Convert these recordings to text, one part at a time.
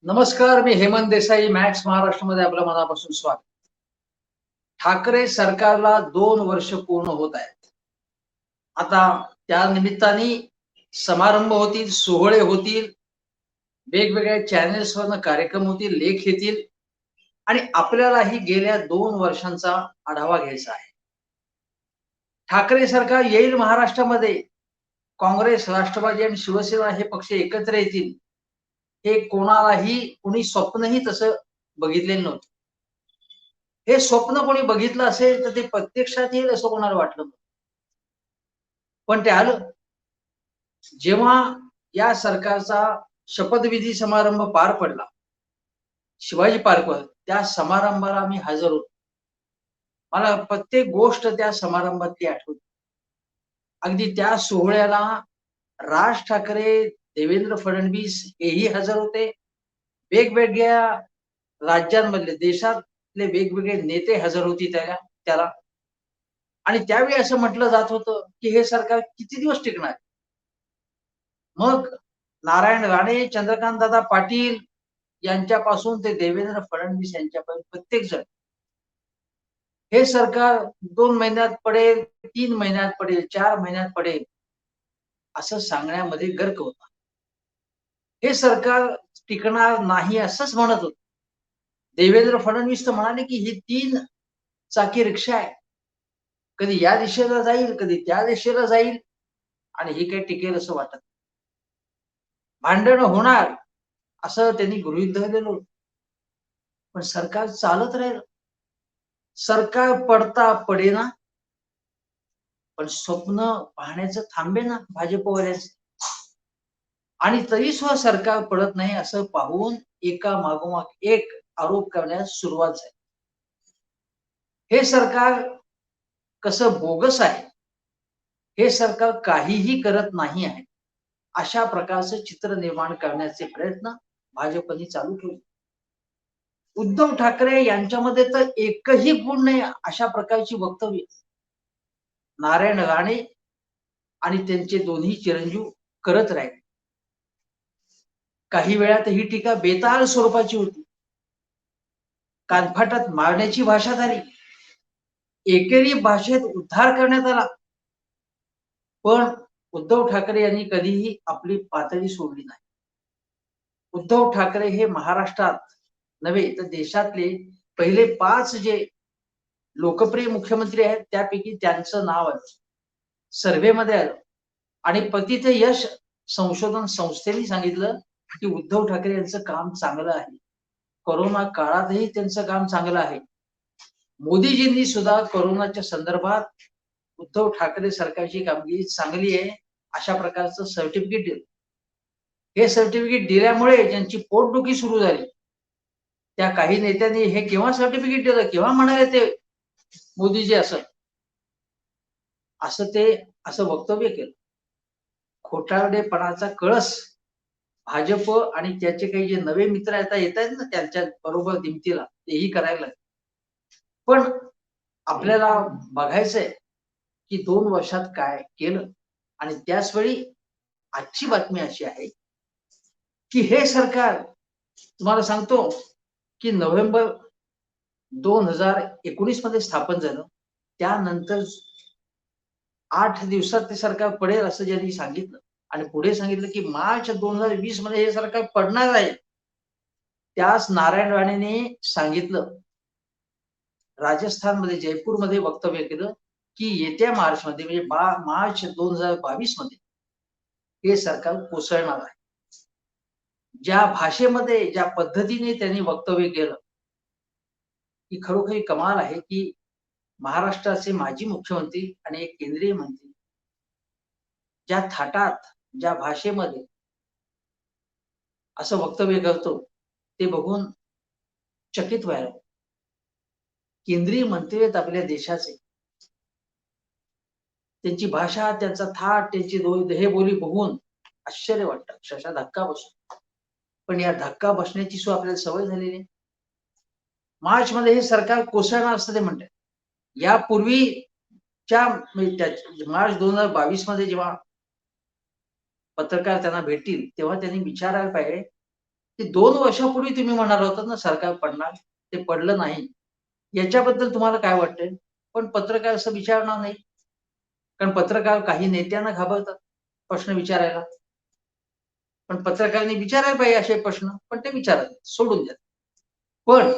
नमस्कार, मी हेमंत देसाई. मॅक्स महाराष्ट्रामध्ये आपलं मनापासून स्वागत. ठाकरे सरकारला 2 वर्ष पूर्ण होत आहेत. आता त्या निमित्ताने समारंभ होतील, सोहळे होतील, वेगवेगळ्या चॅनेल्सवरनं कार्यक्रम होतील, लेख येतील आणि आपल्यालाही गेल्या 2 वर्षांचा आढावा घ्यायचा आहे. ठाकरे सरकार येईल महाराष्ट्रामध्ये. काँग्रेस, राष्ट्रवादी आणि शिवसेना हे पक्ष एकत्र येतील. हे कोणालाही कुणी स्वप्नही तसं बघितलेलं नव्हतं. हे स्वप्न कोणी बघितलं असेल तर ते प्रत्यक्षात येईल असं कोणाला वाटलं नव्हतं. पण ते आलं. जेव्हा या सरकारचा शपथविधी समारंभ पार पडला शिवाजी पार्कवर, त्या समारंभाला मी हजर होतो. मला प्रत्येक गोष्ट त्या समारंभातली आठवते. अगदी त्या सोहळ्याला राज ठाकरे, देवेंद्र फडणवीस हेही हजर होते. वेगवेगळ्या राज्यांमधले, देशातले वेगवेगळे नेते हजर होते त्याला. आणि त्यावेळी असं म्हटलं जात होतं, की हे सरकार किती दिवस टिकणार? मग नारायण राणे, चंद्रकांतदादा पाटील यांच्यापासून ते देवेंद्र फडणवीस यांच्यापर्यंत प्रत्येक जण हे सरकार 2 महिन्यात पडेल, 3 महिन्यात पडेल, 4 महिन्यात पडेल असं सांगण्यामध्ये गर्क होता. हे सरकार टिकणार नाही असंच म्हणत होतं. देवेंद्र फडणवीस तर म्हणाले, की ही 3 चाकी रिक्षा आहे. कधी या दिशेला जाईल, कधी त्या दिशेला जाईल आणि ही काही टिकेल असं वाटत नाही. भांडण होणार असं त्यांनी गृहीत धरलेलं होतं. पण सरकार चालत राहिलं. सरकार पडता पडेना, पण स्वप्न पाहण्याचं थांबेना भाजपवाल्याचं. आणि तरी सुद्धा सरकार पडत नाही असं पाहून एका मागोमाग एक आरोप करण्यास सुरुवात झाली. हे सरकार कसं बोगस आहे, हे सरकार काहीही करत नाही आहे, अशा प्रकारचं चित्र निर्माण करण्याचे प्रयत्न भाजपने चालू ठेवले. उद्धव ठाकरे यांच्यामध्ये तर एकही गुण नाही अशा प्रकारची वक्तव्य नारायण राणे आणि त्यांचे दोन्ही चिरंजीव करत राहिले. काही वेळा तर ही टीका बेताल स्वरूपाची होती. कानफाटात मारण्याची भाषा झाली. एकेरी भाषेत उद्धार करण्यात आला. पण उद्धव ठाकरे यांनी कधीही आपली पातळी सोडली नाही. उद्धव ठाकरे हे महाराष्ट्रात नव्हे तर देशातले पहिले 5 जे लोकप्रिय मुख्यमंत्री आहेत त्यापैकी त्यांचं नाव आहे. सर्व्हेमध्ये आलं आणि प्रतिथे यश संशोधन संस्थेने सांगितलं की उद्धव ठाकरे यांचं काम चांगलं आहे. कोरोना काळातही त्यांचं काम चांगलं आहे. मोदीजींनी सुद्धा कोरोनाच्या संदर्भात उद्धव ठाकरे सरकारची कामगिरी चांगली आहे अशा प्रकारचं सर्टिफिकेट दिलं. हे सर्टिफिकेट दिल्यामुळे ज्यांची पोटदुखी सुरू झाली त्या काही नेत्यांनी हे केव्हा सर्टिफिकेट दिलं, केव्हा म्हणाले ते मोदीजी असं ते असं वक्तव्य केलं. खोटारडेपणाचा कळस भाजप आणि त्याचे काही जे नवे मित्र आता येत आहेत ना त्यांच्या बरोबर दिमतीला तेही करायला. पण आपल्याला बघायचंय की 2 वर्षात काय केलं. आणि त्याचवेळी आजची बातमी अशी आहे की हे सरकार तुम्हाला सांगतो की नोव्हेंबर 2019 मध्ये स्थापन झालं. त्यानंतर 8 दिवसात ते सरकार पडेल असं ज्यांनी सांगितलं आणि पुढे सांगितलं की मार्च 2020 मध्ये हे सरकार पडणार आहे. त्याच नारायण राणेने सांगितलं राजस्थानमध्ये जयपूरमध्ये वक्तव्य केलं की येत्या मार्चमध्ये म्हणजे मार्च 2022 मध्ये हे सरकार कोसळणार आहे. ज्या भाषेमध्ये ज्या पद्धतीने त्यांनी वक्तव्य केलं ही खरोखरी कमाल आहे की महाराष्ट्राचे माजी मुख्यमंत्री आणि एक केंद्रीय मंत्री ज्या थाटात ज्या भाषेमध्ये असं वक्तव्य करतो ते बघून चकित व्हायला. केंद्रीय मंत्री आहेत आपल्या देशाचे. त्यांची भाषा, त्यांचा थाट, त्यांची देहबोली बघून आश्चर्य वाटतं, अक्षरशः धक्का बसतो. पण या धक्का बसण्याची सुद्धा आपल्याला सवय झालेली आहे. मार्च मध्ये हे सरकार कोसळणार असतं ते म्हणतात. यापूर्वीच्या मार्च 2022 मध्ये जेव्हा पत्रकार त्यांना भेटतील तेव्हा त्यांनी विचारायला पाहिजे की 2 वर्षापूर्वी तुम्ही म्हणाला होतात ना सरकार पडणार, ते पडलं नाही. याच्याबद्दल तुम्हाला काय वाटतंय? पण पत्रकार असं विचारणार नाही. कारण पत्रकार काही नेत्यांना घाबरतात प्रश्न विचारायला. पण पत्रकारांनी विचारायला पाहिजे असे प्रश्न, पण ते विचारत नाही, सोडून देतात. पण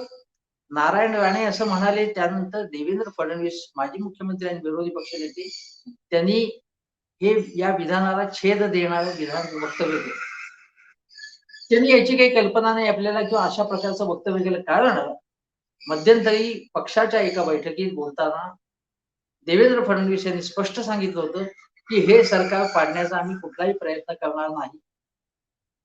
नारायण राणे असं म्हणाले, त्यानंतर देवेंद्र फडणवीस माजी मुख्यमंत्री आणि विरोधी पक्षनेते त्यांनी हे या विधानाला छेद देणारं विधान वक्तव्य केलं. त्यांनी याची काही कल्पना नाही आपल्याला किंवा अशा प्रकारचं वक्तव्य केलं. कारण मध्यंतरी पक्षाच्या एका बैठकीत बोलताना देवेंद्र फडणवीस यांनी स्पष्ट सांगितलं होतं, की हे सरकार पाडण्याचा आम्ही कुठलाही प्रयत्न करणार नाही.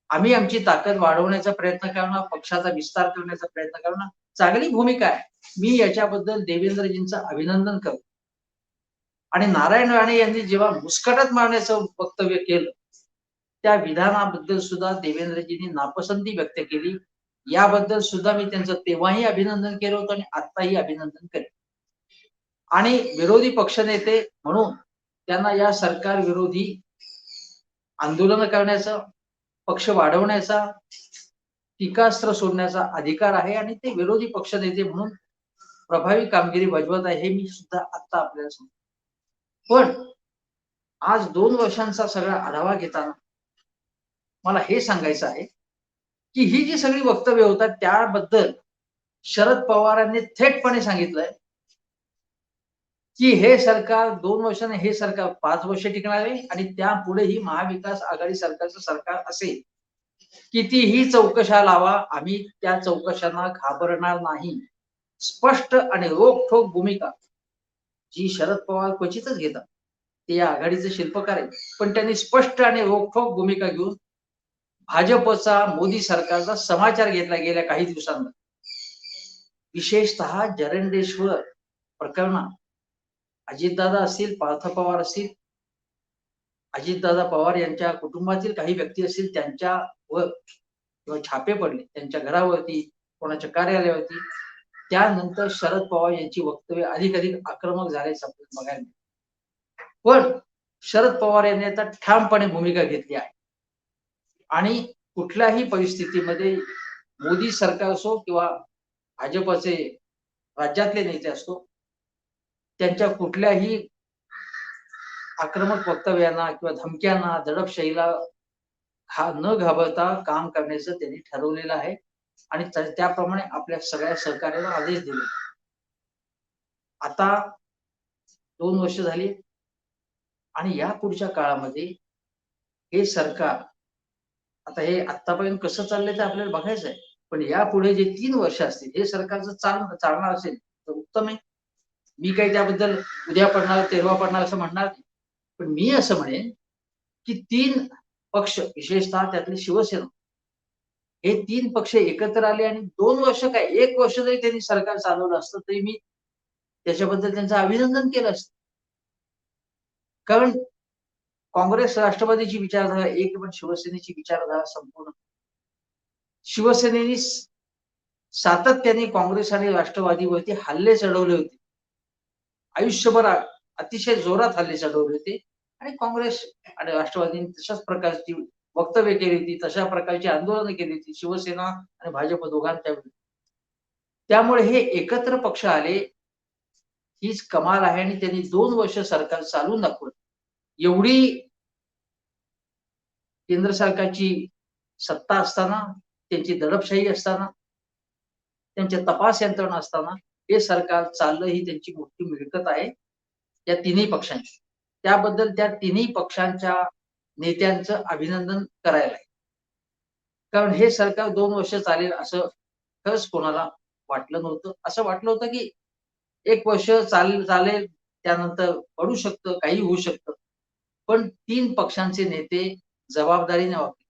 आम्ही आमची ताकद वाढवण्याचा प्रयत्न करणार, पक्षाचा विस्तार करण्याचा प्रयत्न करणार. चांगली भूमिका आहे. मी याच्याबद्दल देवेंद्रजींचं अभिनंदन करतो. आणि नारायण राणे यांनी जेव्हा मुस्कटात मारण्याचं वक्तव्य केलं, त्या विधानाबद्दल सुद्धा देवेंद्रजींनी नापसंती व्यक्त केली. याबद्दल सुद्धा मी त्यांचं तेव्हाही अभिनंदन केलं होतं आणि आत्ताही अभिनंदन करेन. आणि विरोधी पक्षनेते म्हणून त्यांना या सरकार विरोधी आंदोलन करण्याचा, पक्ष वाढवण्याचा, टीकास्त्र सोडण्याचा अधिकार आहे आणि ते विरोधी पक्षनेते म्हणून प्रभावी कामगिरी बजावत आहे, हे मी सुद्धा आता आपल्याला सांगतो. पण आज 2 वर्षांचा सगळा आढावा घेताना मला हे सांगायचं आहे, की ही जी सगळी वक्तव्य होतात त्याबद्दल शरद पवारांनी थेटपणे सांगितलंय, की हे सरकार 2 वर्षांनी हे सरकार 5 वर्ष टिकणार आहे आणि त्यापुढेही महाविकास आघाडी सरकारचं सरकार असेल. कितीही चौकशा लावा, आम्ही त्या चौकशांना घाबरणार नाही. स्पष्ट आणि रोखठोक भूमिका जी शरद पवार क्वचितच घेतात. ते या आघाडीचे शिल्पकार आहेत. पण त्यांनी स्पष्ट आणि रोखठोक भूमिका घेऊन भाजपचा, मोदी सरकारचा समाचार घेतला गेल्या काही दिवसांमध्ये. विशेषतः जरंडेश्वर प्रकरणात अजितदादा असतील, पार्थ पवार असतील, अजितदादा पवार यांच्या कुटुंबातील काही व्यक्ती असतील त्यांच्यावर किंवा छापे पडले त्यांच्या घरावरती, कोणाच्या कार्यालयावरती. त्यानंतर शरद पवार यांची वक्तव्य अधिक आक्रमक झाल्याचं आपल्याला बघायला मिळतं. पण शरद पवार यांनी आता ठामपणे भूमिका घेतली आहे आणि कुठल्याही परिस्थितीमध्ये मोदी सरकार असो किंवा भाजपचे राज्यातले नेते असतो, त्यांच्या कुठल्याही आक्रमक वक्तव्यांना किंवा धमक्यांना, दडपशाहीला न घाबरता काम करण्याचं त्यांनी ठरवलेलं आहे आणि त्याप्रमाणे आपल्या सगळ्या सहकार्याला आदेश दिले. आता 2 वर्ष झाली आणि या पुढच्या काळामध्ये हे सरकार, आता हे आतापर्यंत कसं चाललंय ते आपल्याला बघायचं आहे. पण यापुढे जे 3 वर्ष असतील, हे सरकार जर चालणार असेल तर उत्तम आहे. मी काही त्याबद्दल उद्या पडणार, तेरवा पडणार असं म्हणणार नाही. पण मी असं म्हणेन, की 3 पक्ष, विशेषतः त्यातली शिवसेना, हे 3 पक्ष एकत्र आले आणि 2 वर्ष काय 1 वर्ष जरी त्यांनी सरकार चालवलं असतं, तरी मी त्याच्याबद्दल त्यांचं अभिनंदन केलं असतं. कारण काँग्रेस, राष्ट्रवादीची विचारधारा एक, पण शिवसेनेची विचारधारा संपूर्ण. शिवसेनेने सातत्याने काँग्रेस आणि राष्ट्रवादीवरती हल्ले चढवले होते. आयुष्यभर अतिशय जोरात हल्ले चढवले होते आणि काँग्रेस आणि राष्ट्रवादीने तशाच प्रकारची वक्तव्य केली होती, तशा प्रकारची आंदोलनं केली होती शिवसेना आणि भाजप दोघांच्या विरुद्ध. त्यामुळे हे एकत्र पक्ष आले, हीच कमाल आहे आणि त्यांनी 2 वर्ष सरकार चालवून दाखवलं. एवढी केंद्र सरकारची सत्ता असताना, त्यांची दडपशाही असताना, त्यांच्या तपास यंत्रणा असताना हे सरकार चाललं, ही त्यांची मोठी मिळकत आहे या तिन्ही पक्षांची. त्याबद्दल त्या तिन्ही पक्षांच्या नेत्यांचं अभिनंदन करायला आहे. कारण हे सरकार 2 वर्ष चालेल असं खरंच कोणाला वाटलं नव्हतं. असं वाटलं होतं की 1 वर्ष चालेल, त्यानंतर पडू शकतं, काही होऊ शकतं. पण 3 पक्षांचे नेते जबाबदारीने वागले.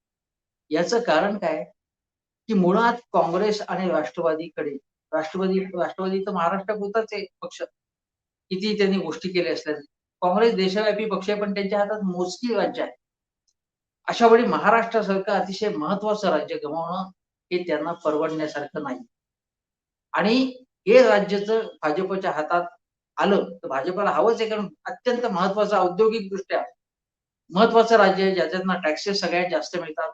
याचं कारण काय? की मुळात काँग्रेस आणि राष्ट्रवादीकडे, राष्ट्रवादी तर महाराष्ट्रापुरताच आहे पक्ष. किती त्यांनी गोष्टी केल्या असल्या. काँग्रेस देशव्यापी पक्ष आहे, पण त्यांच्या हातात मोजकी राज्य आहे. अशा वेळी महाराष्ट्रासारखं अतिशय महत्वाचं राज्य गमावणं हे त्यांना परवडण्यासारखं नाही. आणि हे राज्य जर भाजपच्या हातात आलं तर भाजपला हवंच आहे, कारण अत्यंत महत्वाचं औद्योगिकदृष्ट्या महत्वाचं राज्य आहे, ज्याच्यातनं टॅक्सेस सगळ्यात जास्त मिळतात.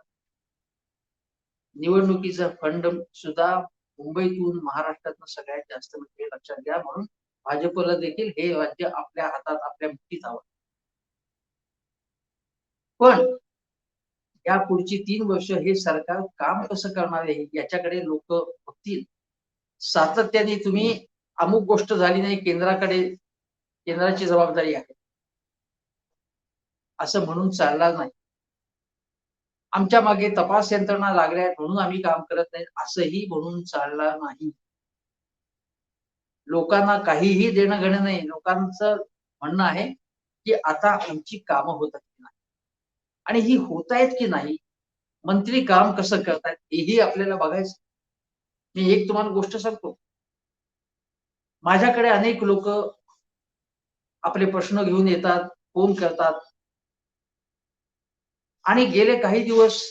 निवडणुकीचा फंड सुद्धा मुंबईतून महाराष्ट्रातून सगळ्यात जास्त म्हणजे लक्षात घ्या, म्हणून भाजपला देखील हे राज्य आपल्या हातात आपल्या मुठीत हवं. पण या पुढची 3 वर्ष हे सरकार काम कसं करणार आहे याच्याकडे लोक बघतील. सातत्याने तुम्ही अमुक गोष्ट झाली नाही, केंद्राची जबाबदारी आहे असं म्हणून चालणार नाही. आमच्या मागे तपास यंत्रणा लागल्या आहेत म्हणून आम्ही काम करत नाही असंही म्हणून चालणार नाही. लोकांना काहीही देणं घेणं नाही. लोकांचं म्हणणं आहे की आता आमची कामं होत आहेत की नाही आणि ही होत आहेत की नाही, मंत्री काम कसं करतायत हेही आपल्याला बघायचं. मी एक तुम्हाला गोष्ट सांगतो. माझ्याकडे अनेक लोक आपले प्रश्न घेऊन येतात, फोन करतात आणि गेले काही दिवस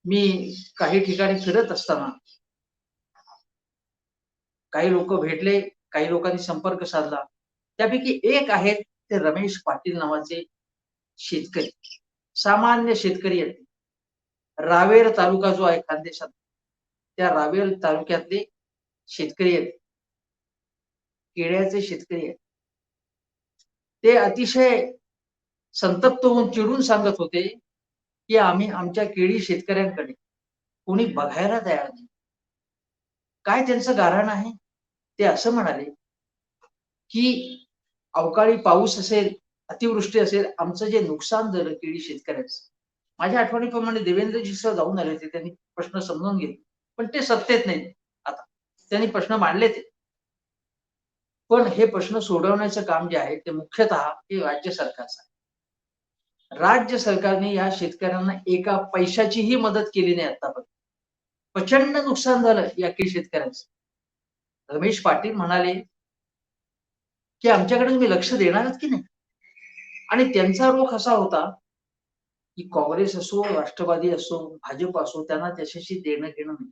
मी काही ठिकाणी फिरत असताना काही लोक भेटले, काही लोकांनी संपर्क साधला. त्यापैकी एक आहेत ते रमेश पाटील नावाचे शेतकरी, सामान्य शेतकरी आहेत. रावेर तालुका जो आहे खानदेशात, त्या रावेर तालुक्यातले शेतकरी आहेत. केळ्याचे शेतकरी आहेत. ते अतिशय संतप्त होऊन चिडून सांगत होते की आम्ही आमच्या केळी शेतकऱ्यांकडे कोणी बघायला तयार नाही. काय त्यांचं गाऱ्हाण आहे? ते असं म्हणाले की अवकाळी पाऊस असेल, अतिवृष्टी असेल, आमचं जे नुकसान झालं केळी शेतकऱ्याचं. माझ्या आठवणीप्रमाणे देवेंद्रजी सर जाऊन आले होते. त्यांनी प्रश्न समजून घेतले. पण ते सत्तेत नाही आता. त्यांनी प्रश्न मांडले ते. पण हे प्रश्न सोडवण्याचं काम जे आहे ते मुख्यतः हे राज्य सरकारचं आहे. राज्य सरकारने या शेतकऱ्यांना एका पैशाचीही मदत केली नाही आतापर्यंत. प्रचंड नुकसान झालं या केळी शेतकऱ्यांचं. रमेश पाटील म्हणाले की आमच्याकडे तुम्ही लक्ष देणारच की नाही. आणि त्यांचा रोख असा होता की काँग्रेस असो, राष्ट्रवादी असो, भाजप असो, त्यांना त्याच्याशी देणं घेणं नाही.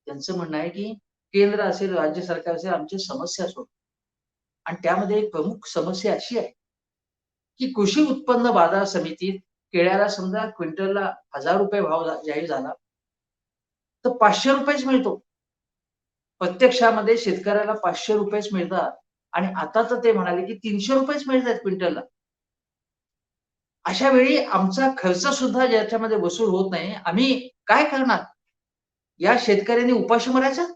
त्यांचं म्हणणं आहे की केंद्र असेल, राज्य सरकार असेल, आमची समस्या सोडवा. आणि त्यामध्ये एक प्रमुख समस्या अशी आहे की कृषी उत्पन्न बाजार समितीत केळ्याला समजा क्विंटलला ₹1000 भाव जाहीर झाला, तर ₹500 मिळतो. प्रत्यक्षामध्ये शेतकऱ्याला ₹500 मिळतात आणि आता तर ते म्हणाले की ₹300 मिळतात क्विंटलला. अशा वेळी आमचा खर्च सुद्धा ज्याच्यामध्ये वसूल होत नाही, आम्ही काय करणार? या शेतकऱ्यांनी उपाशी मरायचं?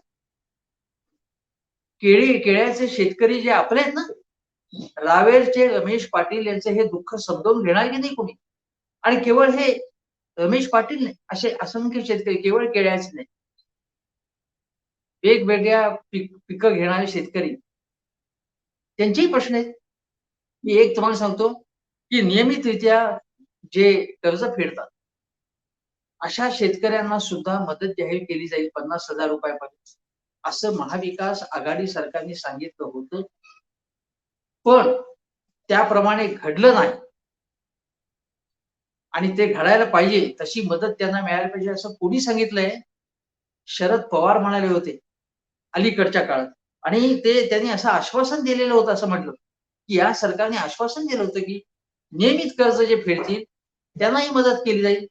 केळ्याचे शेतकरी जे आपले आहेत ना, रावेरचे रमेश पाटील यांचं हे दुःख समजावून घेणार की नाही कोणी? आणि केवळ हे रमेश पाटील नाही, असे असंख्य शेतकरी केवळ केळ्याचे नाही. वेगवेगळ्या पिकं घेणारे शेतकरी त्यांचेही प्रश्न आहेत. मी एक तुम्हाला सांगतो, की नियमितरित्या जे कर्ज फेडतात, अशा शेतकऱ्यांना सुद्धा मदत जाहीर केली जाईल ₹50,000 पर्यंत. असं महाविकास आघाडी सरकारने सांगितलं होतं. पण त्याप्रमाणे घडलं नाही. आणि ते घडायला पाहिजे, तशी मदत त्यांना मिळायला पाहिजे असं कोणी सांगितलंय? शरद पवार म्हणाले होते अलीकडच्या काळात. आणि ते त्यांनी असं आश्वासन दिलेलं होतं असं म्हटलं, की या सरकारने आश्वासन दिलं होतं, की नियमित कर्ज जे फेडतील त्यांनाही मदत केली जाईल.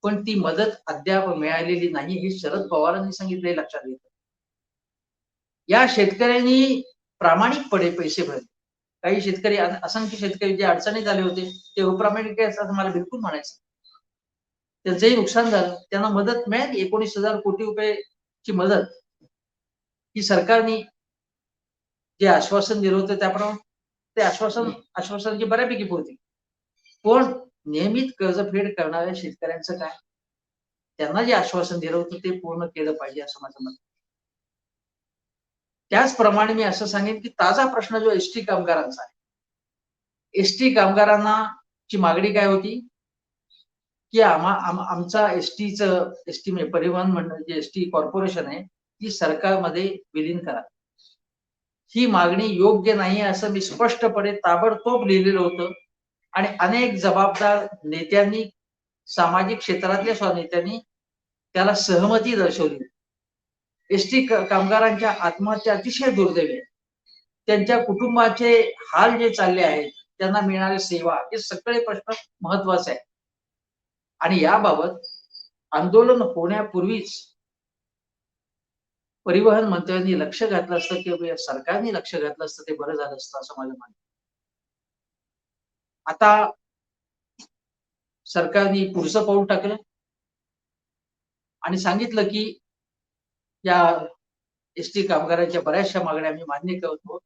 पण ती मदत अद्याप मिळालेली नाही हे शरद पवारांनी सांगितलंय लक्षात घेतलं. या शेतकऱ्यांनी प्रामाणिकपणे पैसे भरले. काही शेतकरी असंख्य शेतकरी जे अडचणीत आले होते, ते अप्रामाणिक आहेत असं मला बिलकुल म्हणायचं. त्यांचंही नुकसान झालं. त्यांना मदत मिळाली ₹19,000 ची मदत ही सरकारने जे आश्वासन दिलं होतं त्याप्रमाणे ते आश्वासनाची बऱ्यापैकी पूर्ती. पण नियमित कर्जफेड करणाऱ्या शेतकऱ्यांचं काय? त्यांना जे आश्वासन दिलं होतं ते पूर्ण केलं पाहिजे असं माझं मत आहे. त्याचप्रमाणे मी असं सांगेन, की ताजा प्रश्न जो एसटी कामगारांचा आहे. एसटी कामगारांना ची मागणी काय होती? की आमचा एसटी म्हणजे परिवहन मंडळ जे एसटी कॉर्पोरेशन आहे, ती सरकारमध्ये विलीन करा. ही मागणी योग्य नाही असं मी स्पष्टपणे ताबडतोब लिहिलेलं होतं आणि अनेक जबाबदार नेत्यांनी, सामाजिक क्षेत्रातल्या नेत्यांनी त्याला सहमती दर्शवली. एसटी कामगारांच्या आत्महत्या अतिशय दुर्दैवी आहे. त्यांच्या कुटुंबाचे हाल जे चालले आहेत, त्यांना मिळणारी सेवा हे सगळे प्रश्न महत्वाचे आहेत. आणि याबाबत आंदोलन होण्यापूर्वीच परिवहन मंत्र्यांनी लक्ष घातलं असतं किंवा सरकारने लक्ष घातलं असतं ते बरं झालं असतं असं माझं म्हणणं. आता सरकारने पुढचं पाऊल टाकलं आणि सांगितलं की या एसटी कामगारांच्या बऱ्याचशा मागण्या आम्ही मान्य करतो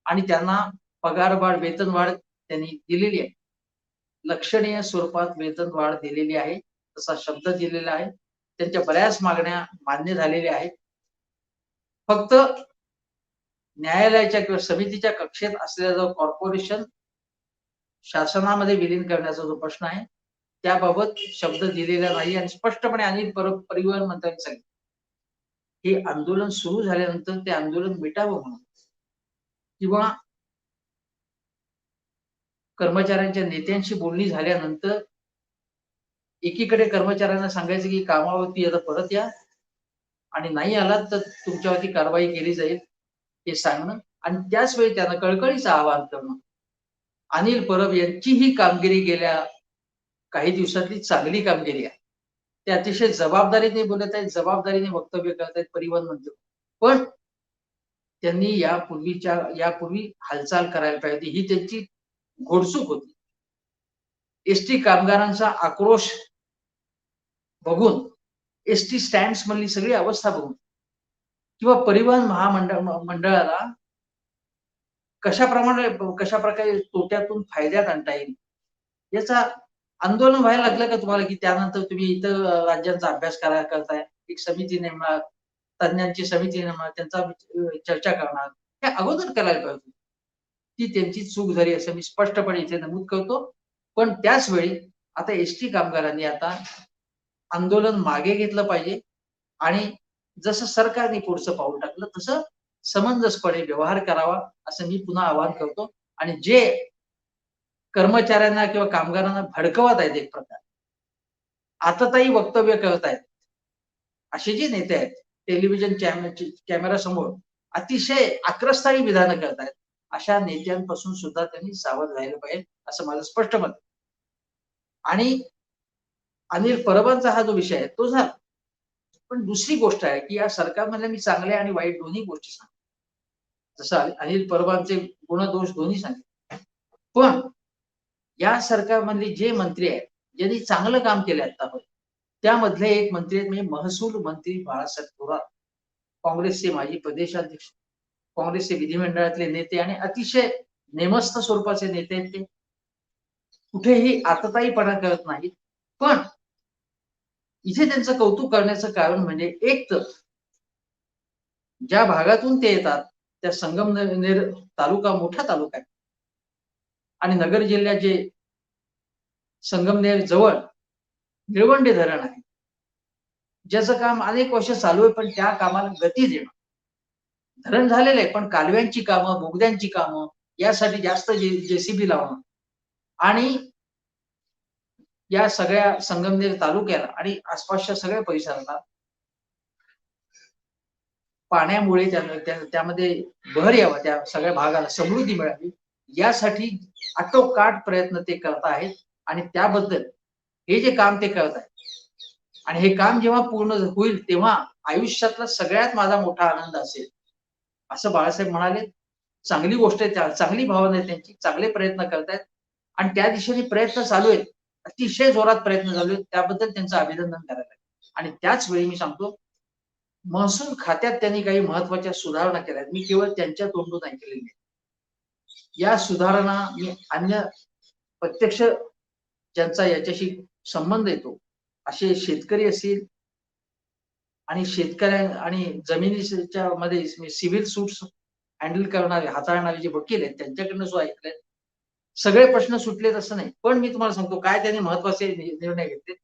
आणि त्यांना पगारवाढ, वेतनवाढ त्यांनी दिलेली आहे. लक्षणीय स्वरूपात वेतनवाढ दिलेली आहे. तसा शब्द दिलेला आहे. त्यांच्या बऱ्याच मागण्या मान्य झालेल्या आहेत. फक्त न्यायालयाच्या किंवा समितीच्या कक्षेत असलेला जो कॉर्पोरेशन शासनामध्ये विलीन करण्याचा जो प्रश्न आहे, त्याबाबत शब्द दिलेला नाही आणि स्पष्टपणे अनिल परिवहन मंत्र्यांनी सांगितलं. हे आंदोलन सुरू झाल्यानंतर ते आंदोलन मिटावं म्हणून किंवा कर्मचाऱ्यांच्या नेत्यांशी बोलणी झाल्यानंतर एकीकडे कर्मचाऱ्यांना सांगायचं की कामावरती आता परत या आणि नाही आलात तर तुमच्यावरती कारवाई केली जाईल हे सांगणं आणि त्याच वेळी त्यांना कळकळीचं आवाहन करणं. अनिल परब यांची ही कामगिरी गेल्या काही दिवसातली चांगली कामगिरी आहे. ते अतिशय जबाबदारीने बोलत आहेत, जबाबदारीने वक्तव्य करत आहेत परिवहन मंत्री. पण त्यांनी यापूर्वी हालचाल करायला पाहिजे ही त्यांची घोडचूक होती. एसटी कामगारांचा आक्रोश बघून, एसटी स्टँड्स मधली सगळी अवस्था बघून किंवा परिवहन मंडळाला कशाप्रकारे तोट्यातून फायद्यात आणता येईल याचा आंदोलन व्हायला लागलं का तुम्हाला की त्यानंतर तुम्ही इतर राज्यांचा अभ्यास करताय, एक समिती नेमणार, तज्ञांची समिती नेमणार, त्यांचा चर्चा करणार, हे अगोदर करायला पाहिजे. ती त्यांची चूक झाली असं मी स्पष्टपणे इथे नमूद करतो. पण त्याच वेळी आता एसटी कामगारांनी आता आंदोलन मागे घेतलं पाहिजे आणि जसं सरकारने पुढचं पाऊल टाकलं तसं समंजसपणे व्यवहार करावा असं मी पुन्हा आवाहन करतो. आणि जे कर्मचाऱ्यांना किंवा कामगारांना भडकवत आहेत एक प्रकार आततायी वक्तव्य करत आहेत, असे जे नेते आहेत टेलिव्हिजन कॅमेऱ्यासमोर अतिशय आक्रस्ताळी विधानं करतायत, अशा नेत्यांपासून सुद्धा त्यांनी सावध राहिलं पाहिजे असं माझं स्पष्ट मत. आणि अनिल परबांचा हा जो विषय आहे तो झाला. पण दुसरी गोष्ट आहे की या सरकारमधल्या मी चांगल्या आणि वाईट दोन्ही गोष्टी सांगतो. जसं अनिल परबांचे गुणदोष दोन्ही सांगितले. पण या सरकारमधले जे मंत्री आहेत, ज्यांनी चांगलं काम केलं आतापर्यंत, त्यामधले एक मंत्री आहेत म्हणजे महसूल मंत्री बाळासाहेब थोरात, काँग्रेसचे माजी प्रदेशाध्यक्ष, काँग्रेसचे विधिमंडळातले नेते आणि अतिशय नेमस्त स्वरूपाचे नेते आहेत ते. कुठेही आतताईपणा करत नाहीत. पण इथे त्यांचं कौतुक करण्याचं कारण म्हणजे एक तर ज्या भागातून ते येतात त्या संगमनेर तालुका मोठा तालुका आहे आणि नगर जिल्ह्यात जे संगमनेर जवळ निळवंडे धरण आहे, ज्याचं काम अनेक वर्ष चालू आहे, पण त्या कामाला गती देणं. धरण झालेलं आहे पण कालव्यांची कामं, बोगद्यांची कामं यासाठी जास्त जेसीबी लावणं आणि या सगळ्या संगमनेर तालुक्याला आणि आसपासच्या सगळ्या परिसराला पाण्यामुळे त्यामध्ये भर यावा, त्या सगळ्या भागाला समृद्धी मिळावी यासाठी आटोकाट प्रयत्न ते करत आहेत. आणि त्याबद्दल हे जे काम ते करत आहेत आणि हे काम जेव्हा पूर्ण होईल तेव्हा आयुष्यातला सगळ्यात माझा मोठा आनंद असेल असं बाळासाहेब म्हणाले. चांगली गोष्ट आहे, चांगली भावना आहे त्यांची, चांगले प्रयत्न करतायत आणि त्या दिशेने प्रयत्न चालू आहेत, अतिशय जोरात प्रयत्न चालू आहेत, त्याबद्दल त्यांचं अभिनंदन करायला आहे. आणि त्याच वेळी मी सांगतो महसूल खात्यात त्यांनी काही महत्वाच्या सुधारणा केल्या, मी केवळ त्यांच्या तोंडून ऐकलेली. या सुधारणा मी अन्य प्रत्यक्ष ज्यांचा याच्याशी संबंध येतो असे शेतकरी असतील आणि शेतकऱ्या आणि जमिनीच्या मध्ये सिव्हिल सूट्स हँडल करणारे, हाताळणारे जे वकील आहेत त्यांच्याकडनं जो ऐकलंय, सगळे प्रश्न सुटलेत असं नाही. पण मी तुम्हाला सांगतो काय त्यांनी महत्वाचे निर्णय घेतले.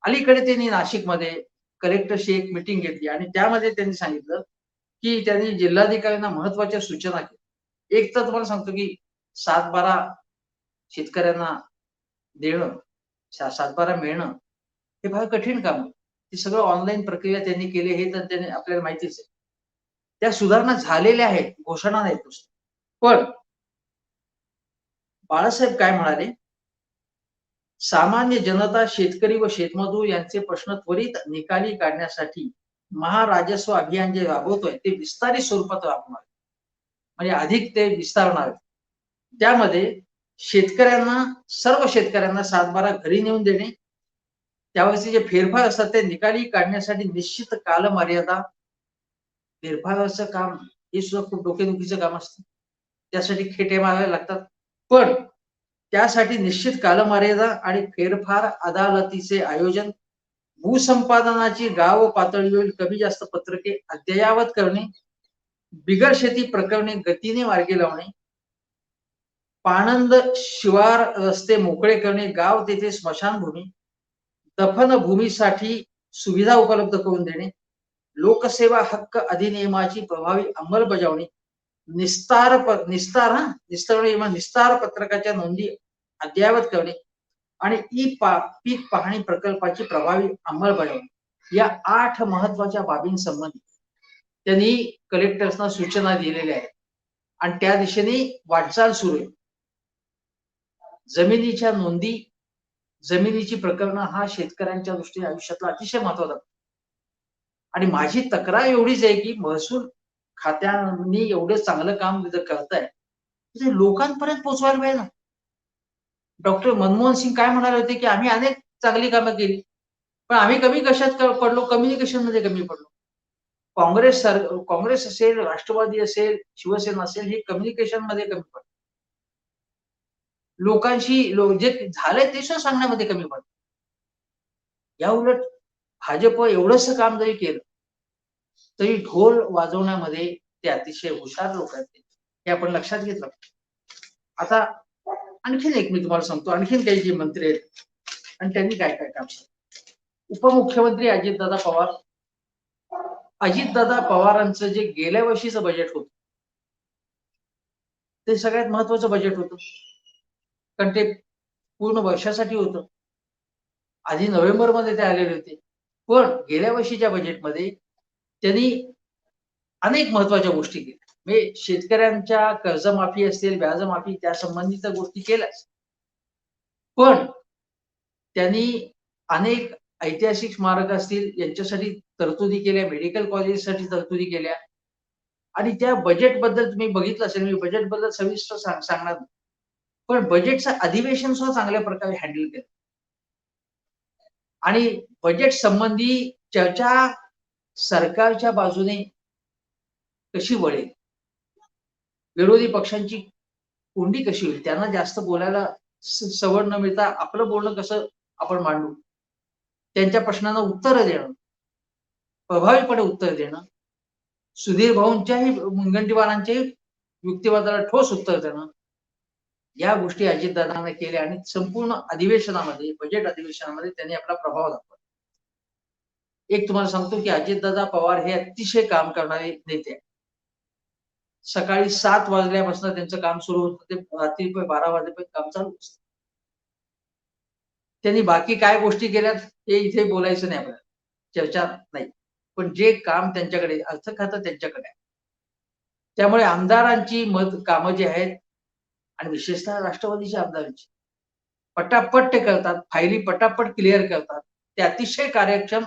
अलीकडे त्यांनी नाशिकमध्ये कलेक्टरशी एक मीटिंग घेतली आणि त्यामध्ये त्यांनी सांगितलं की त्यांनी जिल्हाधिकाऱ्यांना महत्वाच्या सूचना केल्या. एक तर तुम्हाला सांगतो की 7-12 शेतकऱ्यांना देणं, 7-12 मिळणं हे फार कठीण काम आहे. ते सगळं ऑनलाईन प्रक्रिया त्यांनी केली हे तर त्यांनी आपल्याला माहितीच आहे. त्या सुधारणा झालेल्या आहेत, घोषणा नाहीत नुसतं. पण बाळासाहेब काय म्हणाले सामान्य जनता, शेतकरी व शेतमजूर यांचे प्रश्न त्वरित निकाली काढण्यासाठी महाराजस्व अभियान जे राबवतोय ते विस्तारित स्वरूपात राबवणार, म्हणजे अधिक ते विस्तारणार. त्यामध्ये शेतकऱ्यांना, सर्व शेतकऱ्यांना 7/12 घरी नेऊन देणे, त्यावेळेचे जे फेरफार असतात ते निकाली काढण्यासाठी निश्चित कालमर्यादा. फेरफाराचं काम हे सुद्धा खूप डोकेदुखीचं काम असतं, त्यासाठी खेटे मारावे लागतात. पण त्यासाठी निश्चित कालमर्यादा आणि फेरफार अदालतीचे आयोजन, भूसंपादनाची गाव पातळीवर कमी जास्त पत्रके अद्ययावत करणे, बिगर शेती प्रकरणे गतीने मार्गी लावणे, पाणंद शिवार रस्ते मोकळे करणे, गाव तेथे स्मशानभूमी, दफनभूमीसाठी सुविधा उपलब्ध करून देणे, लोकसेवा हक्क अधिनियमाची प्रभावी अंमलबजावणी, निस्तार पत्रकाच्या नोंदी अद्ययावत करणे आणि पीक पाहणी प्रकल्पाची प्रभावी अंमलबजावणी, या 8 महत्वाच्या बाबींसंबंधी त्यांनी कलेक्टर्सना सूचना दिलेल्या आहेत आणि त्या दिशेने वाटचाल सुरू आहे. जमिनीच्या नोंदी, जमिनीची प्रकरणं हा शेतकऱ्यांच्या दृष्टीने आयुष्यातला अतिशय महत्वाचा. आणि माझी तक्रार एवढीच आहे की महसूल खात्यांनी एवढं चांगलं काम जर करताय ते लोकांपर्यंत पोहोचवायला पाहिजे ना. डॉक्टर मनमोहन सिंग काय म्हणाले होते की आम्ही अनेक चांगली कामं केली, पण आम्ही कमी कशात पडलो, कम्युनिकेशन मध्ये कमी पडलो. काँग्रेस असेल, राष्ट्रवादी असेल, शिवसेना असेल, हे कम्युनिकेशन मध्ये कमी पडलं. लोकांशी जे झालंय ते सुद्धा सांगण्यामध्ये कमी पडलं. या उलट भाजप एवढंच काम जरी केलं तरी ढोल वाजवण्यामध्ये ते अतिशय हुशार लोक आहेत, हे आपण लक्षात घेतलं. आता आणखीन एक मी तुम्हाला सांगतो, आणखीन काही जे मंत्री आहेत आणि त्यांनी काय काय काम केलं. उपमुख्यमंत्री अजितदादा पवार. अजितदादा पवारांचं जे गेल्या वर्षीचं बजेट होतं ते सगळ्यात महत्वाचं बजेट होतं, कारण ते पूर्ण वर्षासाठी होतं. आधी नोव्हेंबरमध्ये ते आलेले होते, पण गेल्या वर्षीच्या बजेटमध्ये त्यांनी अनेक महत्वाच्या गोष्टी केल्या. म्हणजे शेतकऱ्यांच्या कर्जमाफी असतील, व्याजमाफी, त्या संबंधित गोष्टी केल्याच, पण त्यांनी अनेक ऐतिहासिक स्मारक असतील यांच्यासाठी तरतुदी केल्या, मेडिकल कॉलेजसाठी तरतुदी केल्या. आणि त्या बजेटबद्दल तुम्ही बघितलं असेल, मी बजेटबद्दल सविस्तर सांगणार नाही, पण बजेटचं अधिवेशन सुद्धा चांगल्या प्रकारे हँडल केलं आणि बजेट संबंधी चर्चा सरकारच्या बाजूने कशी वळेल, विरोधी पक्षांची कोंडी कशी होईल, त्यांना जास्त बोलायला सवड न मिळता आपलं बोलणं कसं आपण मांडू, त्यांच्या प्रश्नांना उत्तर देणं, प्रभावीपणे उत्तर देणं, सुधीर भाऊंच्याही मुनगंटीवारांच्याही युक्तिवादाला ठोस उत्तर देणं, या गोष्टी अजितदादांना केल्या आणि संपूर्ण अधिवेशनामध्ये, बजेट अधिवेशनामध्ये त्यांनी आपला प्रभाव दाखवला. एक तुम्हाला सांगतो की अजितदादा पवार हे अतिशय काम करणारे नेते. सकाळी 7 वाजल्यापासून त्यांचं काम सुरू होतं ते रात्री 12 वाजेपर्यंत काम चालू असतं. त्यांनी बाकी काय गोष्टी केल्यात हे इथे बोलायचं नाही आपल्याला, चर्चा नाही. पण जे काम त्यांच्याकडे, अर्थ खातं त्यांच्याकडे आहे. त्यामुळे आमदारांची कामं जी आहेत आणि विशेषतः राष्ट्रवादीच्या आमदारांची पटापट ते करतात, फायली पटापट क्लिअर करतात. ते अतिशय कार्यक्षम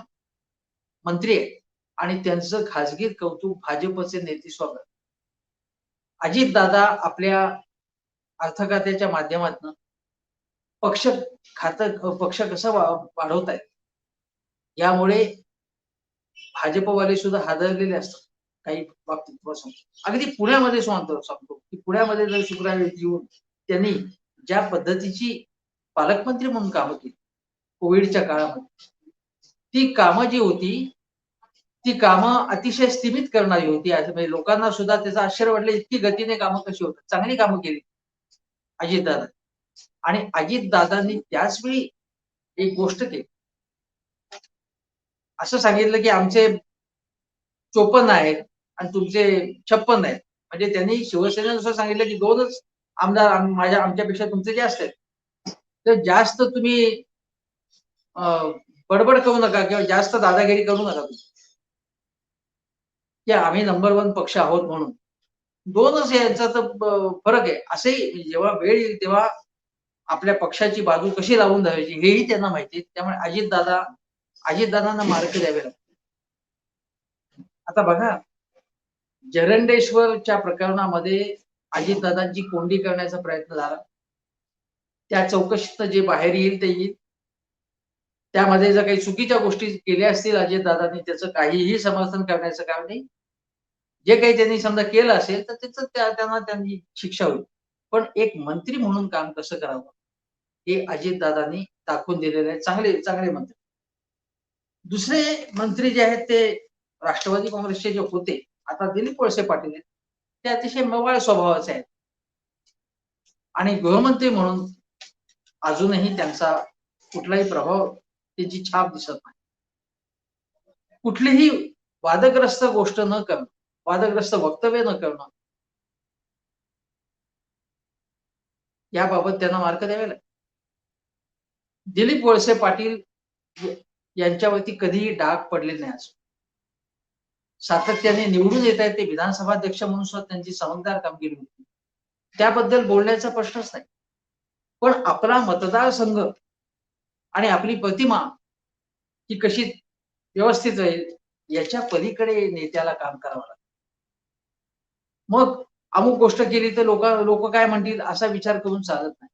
मंत्री आहेत आणि त्यांचं खाजगी कौतुक भाजपचे नेते स्वागत. अजितदादा आपल्या अर्थ खात्याच्या माध्यमातून पक्ष कसं वाढवतायत, यामुळे भाजपवाले सुद्धा हादरलेले असतात काही बाबतीत. अगदी पुण्यामध्ये सांगतो की पुण्यामध्ये जर शुक्राचार्य येऊन त्यांनी ज्या पद्धतीची पालकमंत्री म्हणून कामं केली कोविडच्या काळामध्ये, ती कामं जी होती ती कामं अतिशय स्थिमित करणारी होती. म्हणजे लोकांना सुद्धा त्याचं आश्चर्य वाटलं, इतकी गतीने कामं कशी होतात. चांगली कामं केली अजितदादा. आणि अजितदादांनी त्याच वेळी एक गोष्ट केली, असं सांगितलं की आमचे 54 आहेत आणि तुमचे 56 आहेत. म्हणजे त्यांनी शिवसेनेनुसार सांगितलं की 2च आमदार आमच्यापेक्षा तुमचे जास्त आहेत, तर जास्त तुम्ही बडबड करू नका किंवा जास्त दादागिरी करू नका की आम्ही नंबर 1 पक्ष आहोत म्हणून. 2च यांचा तर फरक आहे. असंही जेव्हा वेळ येईल तेव्हा आपल्या पक्षाची बाजू कशी लावून धरायची हेही त्यांना माहिती आहे. त्यामुळे अजितदादांना मार्क द्यावे लागतात. आता बघा, जरंडेश्वरच्या प्रकरणामध्ये अजितदादांची कोंडी करण्याचा प्रयत्न झाला. त्या चौकशीत जे बाहेर येईल ते येईल. त्यामध्ये जर काही चुकीच्या गोष्टी केल्या असतील अजितदादांनी, त्याचं काहीही समर्थन करण्याचं काम नाही. जे काही त्यांनी समजा केलं असेल तर त्याचं त्यांनी शिक्षा होईल. पण एक मंत्री म्हणून काम कसं करावं हे अजितदादांनी दाखवून दिलेलं आहे. चांगले चांगले मंत्री. दुसरे मंत्री जे आहेत ते राष्ट्रवादी काँग्रेसचे जे होते, आता दिलीप वळसे पाटील आहेत, ते अतिशय मवाळ स्वभावाचे आहेत. आणि गृहमंत्री म्हणून अजूनही त्यांचा कुठलाही प्रभाव, त्यांची छाप दिसत नाही. कुठलीही वादग्रस्त गोष्ट न करणं, वादग्रस्त वक्तव्य न करणं, याबाबत त्यांना मार्क द्यावे लागेल. दिलीप वळसे पाटील यांच्यावरती कधीही डाग पडले नाही. आज सातत्याने निवडून येत आहेत, ते विधानसभा अध्यक्ष म्हणून सुद्धा त्यांची चमकदार कामगिरी होती. त्याबद्दल बोलण्याचा प्रश्नच नाही. पण आपला मतदारसंघ आणि आपली प्रतिमा ही कशी व्यवस्थित राहील याच्या पलीकडे नेत्याला काम करावं लागतं. मग अमुक गोष्ट केली तर लोक काय म्हणतील असा विचार करून चालत नाही.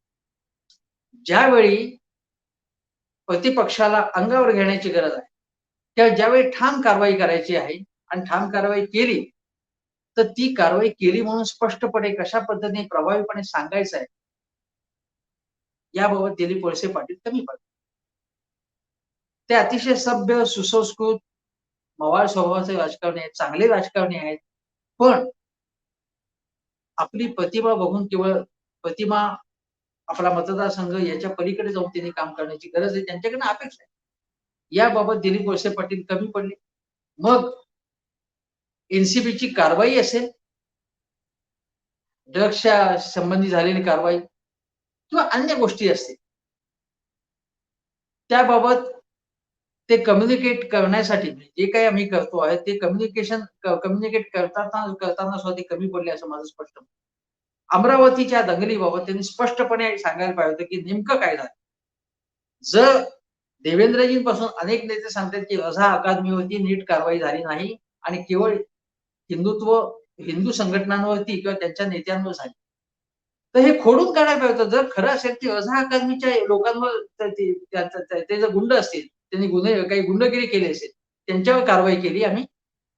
ज्यावेळी प्रतिपक्षाला अंगावर घेण्याची गरज आहे, किंवा ज्यावेळी ठाम कारवाई करायची आहे आणि ठाम कारवाई केली, तर ती कारवाई केली म्हणून स्पष्टपणे कशा पद्धतीने प्रभावीपणे सांगायचं आहे, याबाबत दिलीप वळसे पाटील कमी पडतात. ते अतिशय सभ्य, सुसंस्कृत, मवाळ स्वभावाचे राजकारणी आहेत, चांगले राजकारणी आहेत. पण आपली प्रतिमा बघून केवळ प्रतिमा, आपला मतदारसंघ याच्या पलीकडे जाऊन त्यांनी काम करण्याची गरज आहे, त्यांच्याकडनं अपेक्षा आहे. याबाबत दिलीप वळसे पाटील कमी पडले. मग एनसीबीची कारवाई असेल, ड्रग्सच्या संबंधी झालेली कारवाई किंवा अन्य गोष्टी असतील, त्याबाबत ते कम्युनिकेट करण्यासाठी जे काही आम्ही करतो आहे ते कम्युनिकेट करताना सुद्धा ते कमी पडले असं माझं स्पष्ट मत. अमरावतीच्या दंगलीबाबत त्यांनी स्पष्टपणे सांगायला पाहिजे होतं की नेमकं काय झालं. जर देवेंद्रजींपासून अनेक नेते सांगतात की रझा अकादमीवरती नीट कारवाई झाली नाही आणि केवळ हिंदू संघटनांवरती किंवा त्यांच्या नेत्यांवर झाली, तर हे खोडून काढायला पाहिजे होतं. जर खरं असेल की रझा अकादमीच्या लोकांवर ते जर गुंड असतील, त्यांनी काही गुंडगिरी केली असेल, त्यांच्यावर कारवाई केली आम्ही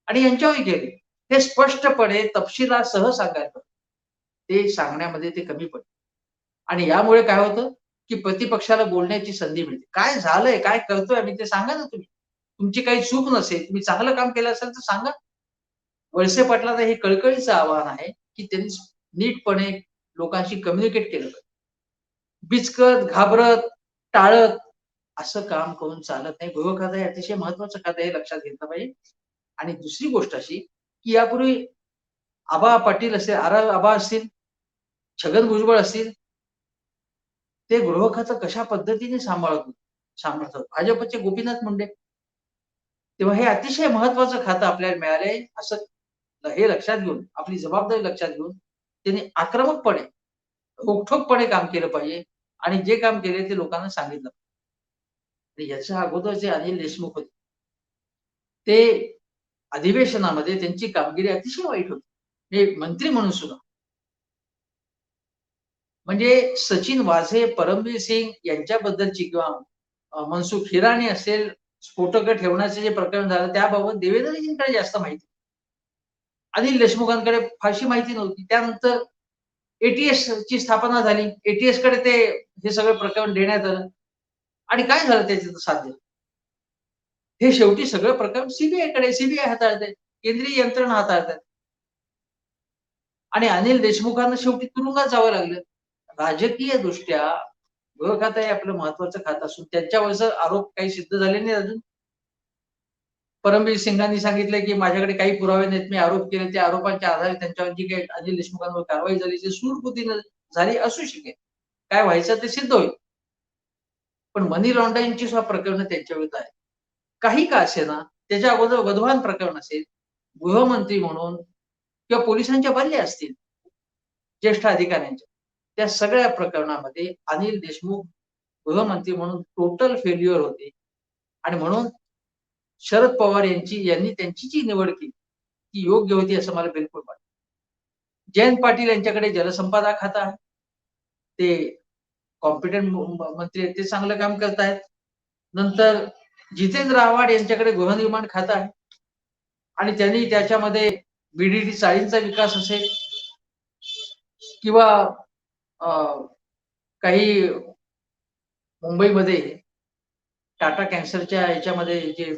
आणि यांच्यावरही केली, हे स्पष्टपणे तपशिलासह सांगायला पाहिजे. ते सांगण्यामध्ये ते कमी पडले. आणि यामुळे काय होतं की प्रतिपक्षाला बोलण्याची संधी मिळते. काय झालंय, काय करतोय आम्ही ते सांगा ना तुम्ही. तुमची काही चूक नसेल, तुम्ही चांगलं काम केलं असेल तर सांगा. वळसे पाटलांचं हे कळकळीचं आवाहन आहे की त्यांनी नीटपणे लोकांशी कम्युनिकेट केलं पाहिजे. बिचकत, घाबरत, टाळत असं काम करून चालत नाही. गृह खातं हे अतिशय महत्वाचं खातं हे लक्षात घेतलं पाहिजे. आणि दुसरी गोष्ट अशी की यापूर्वी आबा पाटील असतील, आबा असतील, छगन भुजबळ असतील, ते गृह खातं कशा पद्धतीने सांभाळतात. भाजपचे गोपीनाथ मुंडे. तेव्हा हे अतिशय महत्वाचं खातं आपल्याला मिळालंय असं हे लक्षात घेऊन, आपली जबाबदारी लक्षात घेऊन त्यांनी आक्रमकपणे, रोखठोकपणे काम केलं पाहिजे आणि जे काम केले ते लोकांना सांगितलं. याच्या अगोदर जे अनिल देशमुख होते, ते अधिवेशनामध्ये त्यांची कामगिरी अतिशय वाईट होती. हे मंत्री म्हणून सुद्धा. म्हणजे सचिन वाझे, परमबीर सिंग यांच्याबद्दलची किंवा मनसुख हिराणी असेल, स्फोटकं ठेवण्याचे जे प्रकरण झालं त्याबाबत देवेंद्रजींकडे जास्त माहिती. अनिल देशमुखांकडे फारशी माहिती नव्हती. त्यानंतर एटीएस ची स्थापना झाली. एटीएस कडे ते हे सगळं प्रकरण देण्यात आलं. आणि काय झालं त्याच्यात साध्य? हे शेवटी सगळं प्रकरण सीबीआय हाताळते. केंद्रीय यंत्रणा हाताळतात. आणि अनिल देशमुखांना शेवटी तुरुंगात जावं लागलं. राजकीय दृष्ट्या गृह खातं हे आपलं महत्वाचं खातं असून त्यांच्यावरचं आरोप काही सिद्ध झाले नाही अजून. परमबीर सिंगांनी सांगितलं की माझ्याकडे काही पुरावे नाहीत, मी आरोप केले, त्या आरोपांच्या आधारे त्यांच्यावर जी काही अनिल देशमुखांवर कारवाई झाली ती सूडबुद्धीनं झाली असू शकेल. काय व्हायचं ते सिद्ध होईल. पण मनी लॉन्ड्रिंगची सुद्धा प्रकरणं त्यांच्या विरुद्ध आहेत. काही का असेना, त्याच्या अगोदर वधवान प्रकरण असेल, गृहमंत्री म्हणून किंवा पोलिसांच्या बदल्या असतील, ज्येष्ठ अधिकाऱ्यांच्या. त्या सगळ्या प्रकरणामध्ये अनिल देशमुख गृहमंत्री म्हणून टोटल फेल्युअर होते आणि म्हणून शरद पवार यांनी त्यांची जी निवड केली ती योग्य होती असं मला बिलकुल वाटतं. जयंत पाटील यांच्याकडे जलसंपदा खाता आहे. ते कॉम्पिटंट मंत्री आहेत, ते चांगलं काम करतायत. नंतर जितेंद्र आव्हाड यांच्याकडे गृहनिर्माण खातं आहे आणि त्यांनी त्याच्यामध्ये बीडीडी चाळींचा विकास असेल किंवा काही मुंबईमध्ये टाटा कॅन्सरच्या याच्यामध्ये जे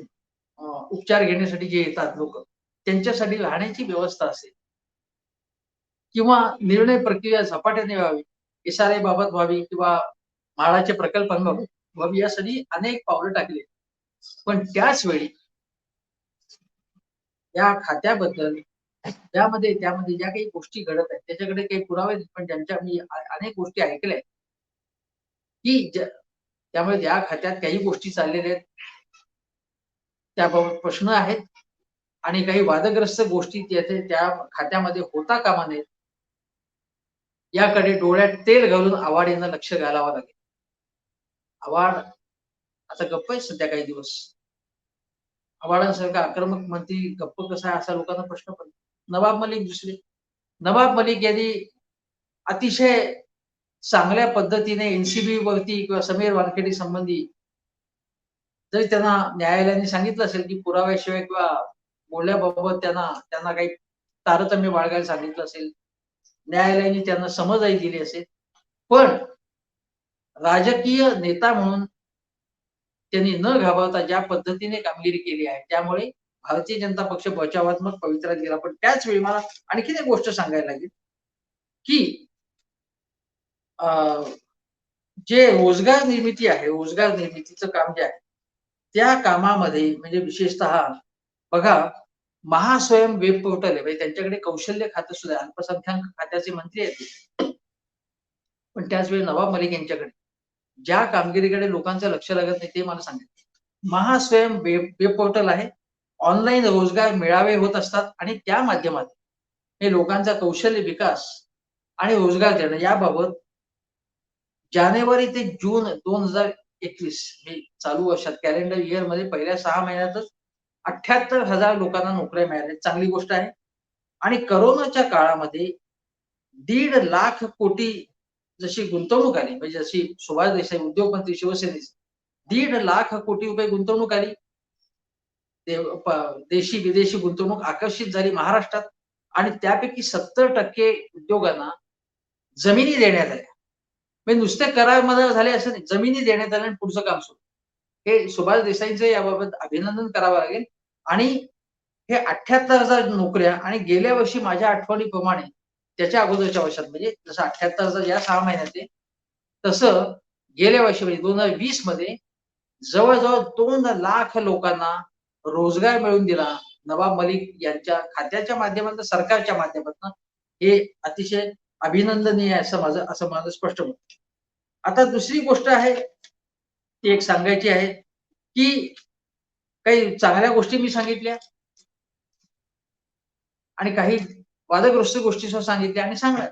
उपचार घेण्यासाठी जे येतात लोक, त्यांच्यासाठी राहण्याची व्यवस्था असेल किंवा निर्णय प्रक्रिया झपाट्याने व्हावी, एसआरआय बाबत व्हावी किंवा म्हाडाचे प्रकल्पांबाबत व्हावी, यासाठी अनेक पावलं टाकली. पण त्याच वेळी या खात्याबद्दल त्यामध्ये ज्या काही गोष्टी घडत आहेत त्याच्याकडे काही पुरावे पण त्यांच्या मी अनेक गोष्टी ऐकल्या की त्यामुळे या खात्यात काही गोष्टी चाललेल्या आहेत त्याबाबत प्रश्न आहेत आणि काही वादग्रस्त गोष्टी त्या खात्यामध्ये होता कामा नयेत याकडे डोळ्यात तेल घालून आव्हाड यांना लक्ष घालावं लागेल. आव्हाड आता गप्प आहे सध्या काही दिवस. आव्हाडांसारखा आक्रमक मंत्री गप्प कसा आहे असा लोकांना प्रश्न पडतो. नवाब मलिक दुसरे. नवाब मलिक यांनी अतिशय चांगल्या पद्धतीने एनसीबी वरती किंवा समीर वानखेडे संबंधी जरी त्यांना न्यायालयाने सांगितलं असेल की पुराव्याशिवाय किंवा बोलण्याबाबत त्यांना काही तारतम्य बाळगायला सांगितलं असेल, न्यायालयाने त्यांना समजही दिली असेल, पण राजकीय नेता म्हणून त्यांनी न घाबरता ज्या पद्धतीने कामगिरी केली आहे त्यामुळे भारतीय जनता पक्ष बचावात्मक पवित्र्यात गेला. पण त्याच वेळी मला आणखीन एक गोष्ट सांगायला लागेल की जे रोजगार निर्मिती आहे, रोजगार निर्मितीचं काम जे आहे त्या कामामध्ये म्हणजे विशेषतः बघा, महास्वयं वेब पोर्टल आहे, म्हणजे त्यांच्याकडे कौशल्य खातं सुद्धा, अल्पसंख्याक खात्याचे मंत्री आहेत. पण त्याच वेळी नवाब मलिक यांच्याकडे ज्या कामगिरीकडे लोकांचं लक्ष लागत नाही ते मला सांगितलं. महास्वयं वेब पोर्टल आहे. ऑनलाईन रोजगार मेळावे होत असतात आणि त्या माध्यमातून हे लोकांचा कौशल्य विकास आणि रोजगार देणं याबाबत जानेवारी ते जून 2021 हे चालू वर्षात कॅलेंडर इयर मध्ये पहिल्या 6 महिन्यातच 78,000 लोकांना नोकऱ्या मिळाल्या. चांगली गोष्ट आहे. आणि कोरोनाच्या काळामध्ये 1.5 लाख कोटी जशी गुंतवणूक आली, म्हणजे जशी सुभाष देसाई उद्योगमंत्री शिवसेनेचे 1.5 लाख कोटी रुपये गुंतवणूक आली. देशी विदेशी गुंतवणूक आकर्षित झाली महाराष्ट्रात आणि त्यापैकी 70% उद्योगांना जमिनी देण्यात आल्या. म्हणजे नुसते करार झाले असं नाही, जमिनी देण्यात आल्या आणि पुढचं काम सुरू. हे सुभाष देसाईंचं याबाबत अभिनंदन करावं लागेल. आणि हे 78,000 नोकऱ्या आणि गेल्या वर्षी माझ्या आठवणीप्रमाणे त्याच्या अगोदरच्या वर्षात म्हणजे जसं 78,000 या 6 महिन्यात आहे, तसं गेल्या वर्षी म्हणजे 2020 मध्ये जवळ-जवळ 2 लाख लोकांना रोजगार मिळवून दिला नवाब मलिक यांच्या खात्याच्या माध्यमातून, सरकारच्या माध्यमातून. हे अतिशय अभिनंदनीय आहे असं माझं स्पष्ट मत. आता दुसरी गोष्ट आहे ती एक सांगायची आहे की काही चांगल्या गोष्टी मी सांगितल्या आणि काही वादग्रस्त गोष्टी सुद्धा सांगितल्या आणि सांगणार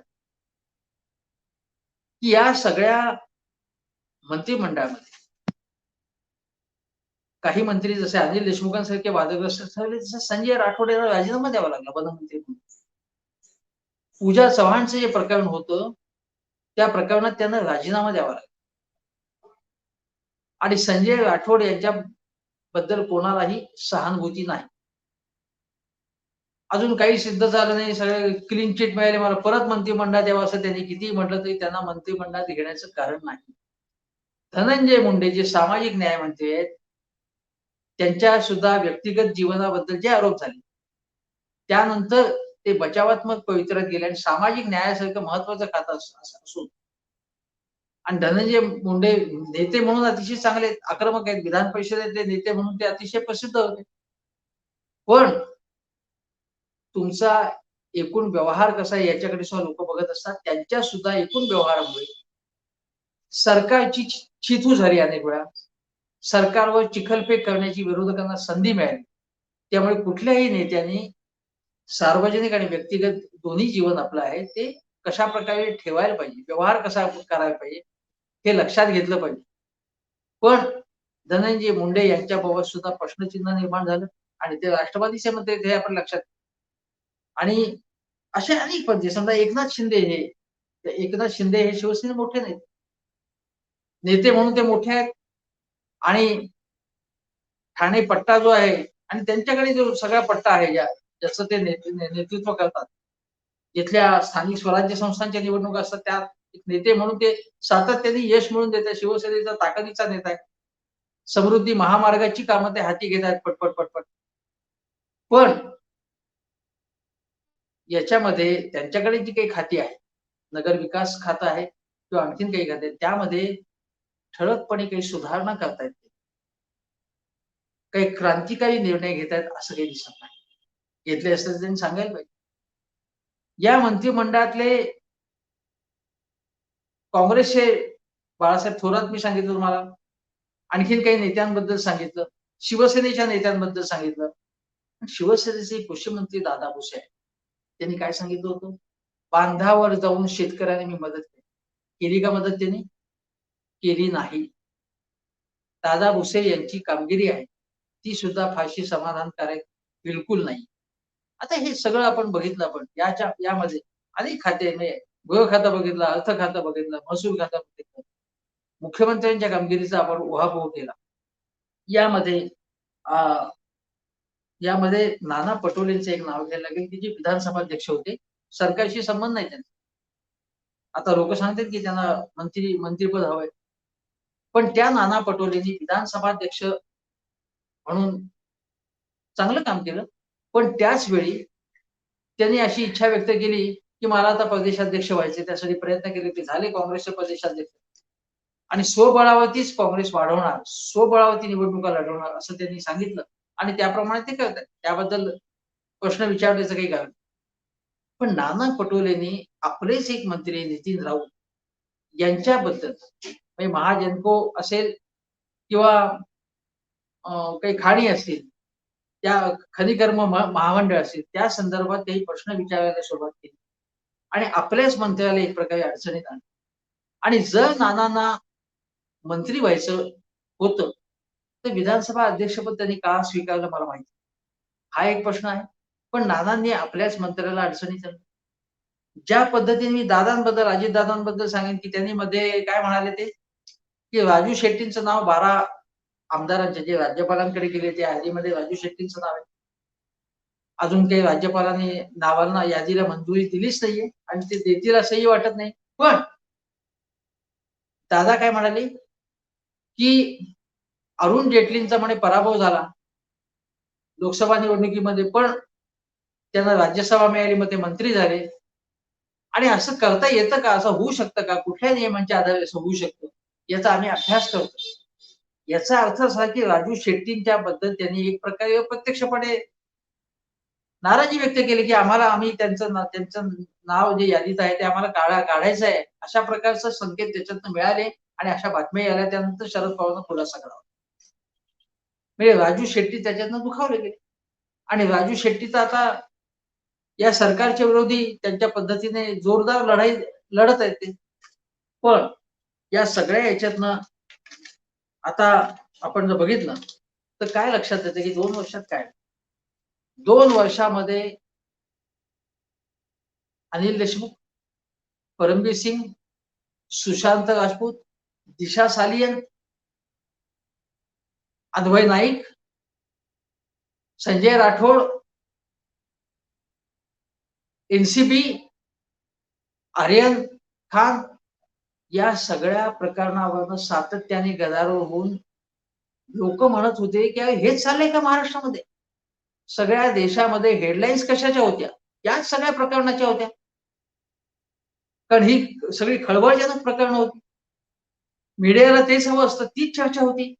की या सगळ्या मंत्रिमंडळामध्ये काही मंत्री जसे अनिल देशमुखांसारखे वादग्रस्त ठरले, तसं संजय राठोड यांना राजीनामा द्यावा लागला वनमंत्री म्हणून. पूजा चव्हाणचं जे प्रकरण होतं त्या प्रकरणात त्यांना राजीनामा द्यावा लागला आणि संजय राठोड यांच्या बद्दल कोणालाही सहानुभूती नाही. अजून काही सिद्ध झालं नाही, सगळे क्लीन चिट मिळाले, मला परत मंत्रिमंडळात यावं असं त्यांनी कितीही म्हटलं तरी त्यांना मंत्रिमंडळात घेण्याचं कारण नाही. धनंजय मुंडे जे सामाजिक न्याय मंत्री आहेत त्यांच्या सुद्धा व्यक्तिगत जीवनाबद्दल जे आरोप झाले त्यानंतर ते बचावात्मक पवित्र्यात गेले आणि सामाजिक न्यायासारखं महत्वाचं खातं असून आणि धनंजय मुंडे नेते म्हणून अतिशय चांगले आक्रमक आहेत, विधान परिषदेतले नेते म्हणून ते अतिशय प्रसिद्ध होते. पण तुमचा एकूण व्यवहार कसा आहे याच्याकडे सुद्धा लोक बघत असतात. त्यांच्या सुद्धा एकूण व्यवहारामुळे सरकारची चिथू झाली अनेक वेळा. सरकारवर चिखलफेक करण्याची विरोधकांना संधी मिळाली. त्यामुळे कुठल्याही नेत्यांनी सार्वजनिक आणि व्यक्तिगत दोन्ही जीवन आपलं आहे ते कशा प्रकारे ठेवायला पाहिजे, व्यवहार कसा करायला पाहिजे हे लक्षात घेतलं पाहिजे. पण धनंजय मुंडे यांच्याबाबत सुद्धा प्रश्नचिन्ह निर्माण झालं आणि ते राष्ट्रवादीचे मध्ये हे आपण लक्षात. आणि असे अनेक पद्धती समजा एकनाथ शिंदे एकनाथ शिंदे हे शिवसेने मोठे नेते नेते म्हणून ते मोठे आहेत आणि ठाणे पट्टा जो आहे आणि त्यांच्याकडे जो सगळा पट्टा आहे ज्याचं ते नेतृत्व करतात. इथल्या स्थानिक स्वराज्य संस्थांच्या निवडणुका असतात त्यात एक नेते म्हणून ते सातत्याने यश मिळवून देत आहेत. शिवसेनेचा ताकदीचा नेता आहे. समृद्धी महामार्गाची कामं ते हाती घेत आहेत पटपट पटपट. पण याच्यामध्ये त्यांच्याकडे जी काही खाती आहेत, नगर विकास खातं आहे किंवा आणखीन काही खाते आहेत, त्यामध्ये ठळकपणे काही सुधारणा करतायत. काही क्रांतिकारी निर्णय घेत आहेत असं काही दिसत नाही. घेतले असते तर त्यांनी सांगायला पाहिजे. या मंत्रिमंडळातले काँग्रेसचे बाळासाहेब थोरात मी सांगितलं तुम्हाला. आणखीन काही नेत्यांबद्दल सांगितलं. शिवसेनेच्या नेत्यांबद्दल सांगितलं. शिवसेनेचे कृषी दादा भुसे आहेत. त्यांनी काय सांगितलं होतं? बांधावर जाऊन शेतकऱ्यांना मी मदत केली. केली का मदत त्यांनी? केली नाही. दादा भुसे यांची कामगिरी आहे ती सुद्धा फारशी समाधानकारक बिलकुल नाही. आता हे सगळं आपण बघितलं आपण यामध्ये अनेक खाते म्हणजे गृह खातं बघितलं, अर्थ खातं बघितलं, महसूल खातं बघितलं. मुख्यमंत्र्यांच्या कामगिरीचा आपण उहापोह केला. यामध्ये यामध्ये नाना पटोलेंचं एक नाव घ्यायला लागेल की जे विधानसभा अध्यक्ष होते. सरकारशी संबंध नाही त्यांचा. आता लोक सांगतात की त्यांना मंत्रिपद हवंय. पण त्या नाना पटोलेंनी विधानसभा अध्यक्ष म्हणून चांगलं काम केलं. पण त्याच वेळी त्यांनी अशी इच्छा व्यक्त केली की मला आता प्रदेशाध्यक्ष व्हायचे. त्यासाठी प्रयत्न केले. ते झाले काँग्रेसचे प्रदेशाध्यक्ष. आणि स्वबळावरतीच काँग्रेस वाढवणार, स्वबळावरती निवडणुका लढवणार असं त्यांनी सांगितलं आणि त्याप्रमाणे ते करतात. त्याबद्दल प्रश्न विचारण्याचं काही कारण. पण नाना पटोलेंनी आपलेच एक मंत्री नितीन राऊत यांच्याबद्दल म्हणजे महाजनको असेल किंवा काही खाणी असतील, त्या खनिकर्म महामंडळ असेल त्या संदर्भात काही प्रश्न विचारायला सुरुवात केली आणि आपल्याच मंत्र्याला एक प्रकारे अडचणीत आणलं. आणि जर नानांना मंत्री व्हायचं होतं, तर विधानसभा अध्यक्षपद त्यांनी का स्वीकारलं मला माहिती. हा एक प्रश्न आहे. पण नानांनी आपल्याच मंत्र्याला अडचणीत आणलं. ज्या पद्धतीने मी दादांबद्दल, अजितदादांबद्दल सांगेन, की त्यांनी मध्ये काय म्हणाले ते, की राजू शेट्टींचं नाव 12 आमदारांचे जे राज्यपालांकडे गेले त्या यादीमध्ये राजू शेट्टींचं नाव आहे. अजून काही राज्यपालांनी नावांना यादीला मंजुरी दिलीच नाहीये आणि ते देतील असंही वाटत नाही. पण दादा काय म्हणाले, की अरुण जेटलींचा म्हणे पराभव झाला लोकसभा निवडणुकीमध्ये, पण त्यांना राज्यसभा मिळाली, मग ते मंत्री झाले. आणि असं करता येतं का? असं होऊ शकतं का? कुठल्या नियमांच्या आधारे असं होऊ शकतं? याचा आम्ही अभ्यास करतो. याचा अर्थ असा की राजू शेट्टींच्या बद्दल त्यांनी एक प्रकारे अप्रत्यक्षपणे नाराजी व्यक्त केली, की आम्ही त्यांचं नाव जे यादीत आहे ते आम्हाला काढायचं आहे. अशा प्रकारचे संकेत त्याच्यातनं मिळाले आणि अशा बातम्या आल्या. त्यानंतर शरद पवारांना खुलासा करावा. म्हणजे राजू शेट्टी त्याच्यातनं दुखावले गेले आणि राजू शेट्टी तर आता या सरकारच्या विरोधी त्यांच्या पद्धतीने जोरदार लढाई लढत आहेत ते. पण या सगळ्या याच्यातनं आता आपण जर बघितलं तर काय लक्षात येतं, की 2 वर्षात काय? 2 वर्षामध्ये अनिल देशमुख, परमबीर सिंग, सुशांत राजपूत, दिशा सालियन, अद्वय नाईक, संजय राठोड, एनसीबी, आर्यन खान या सगळ्या प्रकरणावरनं सातत्याने गदारोळ होऊन लोक म्हणत होते, की हेच चाललंय का महाराष्ट्रामध्ये? सगळ्या देशामध्ये हेडलाईन्स कशाच्या होत्या? याच सगळ्या प्रकरणाच्या होत्या. कारण ही सगळी खळबळजनक प्रकरणं होती. मीडियाला तेच हवं असतं, तीच चर्चा होती.